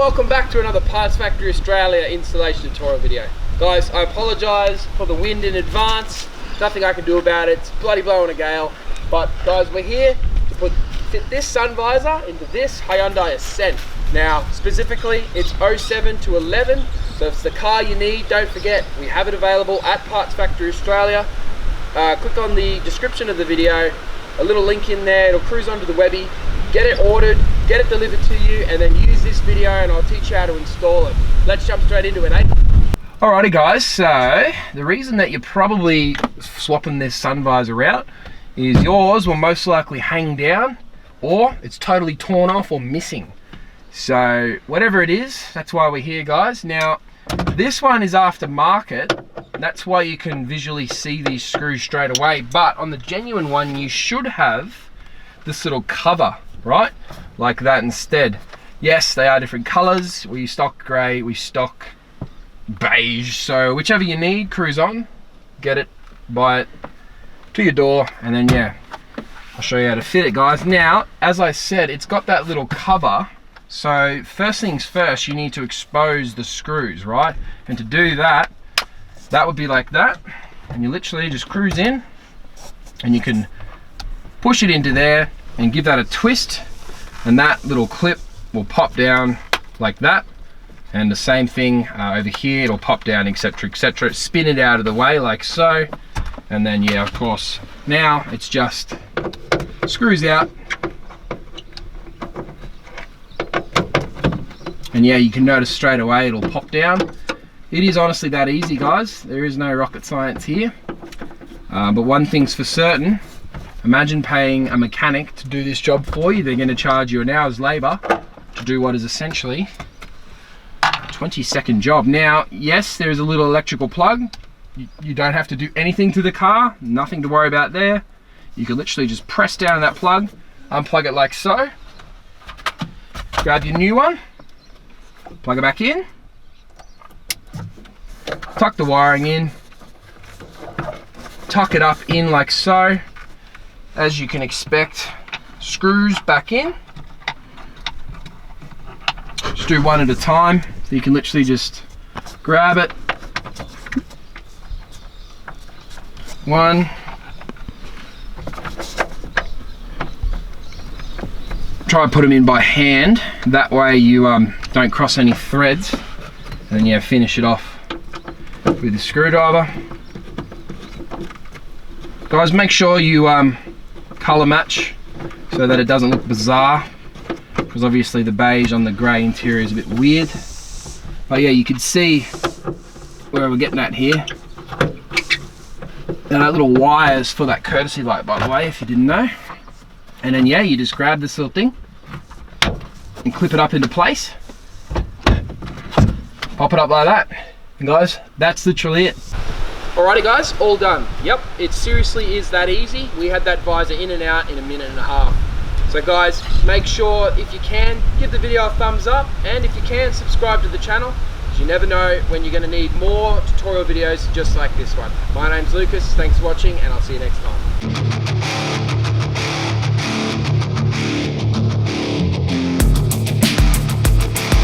welcome back to another Parts Factory Australia installation tutorial video. Guys, I apologise for the wind in advance. Nothing I can do about it. It's bloody blowing a gale. But guys, we're here to fit this sun visor into this Hyundai Ascent. Now, specifically, it's 07 to 11. So if it's the car you need, don't forget, we have it available at Parts Factory Australia. Click on the description of the video, a little link in there, it'll cruise onto the webby. Get it ordered, get it delivered to you, and then use this video and I'll teach you how to install it. Let's jump straight into it, eh? Alrighty guys, so the reason that you're probably swapping this sun visor out is yours will most likely hang down, or it's totally torn off or missing. So whatever it is, that's why we're here, guys. Now, this one is aftermarket. That's why you can visually see these screws straight away. But on the genuine one, you should have this little cover, right? Like that instead. Yes, they are different colors. We stock gray, we stock beige. So whichever you need, cruise on, get it, buy it, to your door, and then yeah, I'll show you how to fit it, guys. Now, as I said, it's got that little cover. So first things first, you need to expose the screws, right? And to do that, that would be like that. And you literally just cruise in and you can push it into there and give that a twist, and that little clip will pop down like that. And the same thing over here, it'll pop down, etc, etc. Spin it out of the way like so. And then yeah, of course, now it's just screws out. And yeah, you can notice straight away it'll pop down. It is honestly that easy, guys. There is no rocket science here. But one thing's for certain, imagine paying a mechanic to do this job for you. They're going to charge you an hour's labor to do what is essentially a 20-second job. Now, yes, there is a little electrical plug. You don't have to do anything to the car, nothing to worry about there. You can literally just press down on that plug, unplug it like so, grab your new one, plug it back in, tuck the wiring in, tuck it up in like so. As you can expect, screws back in. Just do one at a time. So you can literally just grab it. One. Try and put them in by hand. That way you don't cross any threads. And then yeah, finish it off with a screwdriver. Guys, make sure you color match so that it doesn't look bizarre, because obviously the beige on the grey interior is a bit weird. But yeah, you can see where we're getting at here. There are little wires for that courtesy light, by the way, if you didn't know. And then yeah, you just grab this little thing and clip it up into place. Pop it up like that. And guys, that's literally it. Alrighty guys, all done. Yep, it seriously is that easy. We had that visor in and out in a minute and a half. So guys, make sure, if you can, give the video a thumbs up, and if you can, subscribe to the channel, because you never know when you're going to need more tutorial videos just like this one. My name's Lucas, thanks for watching, and I'll see you next time.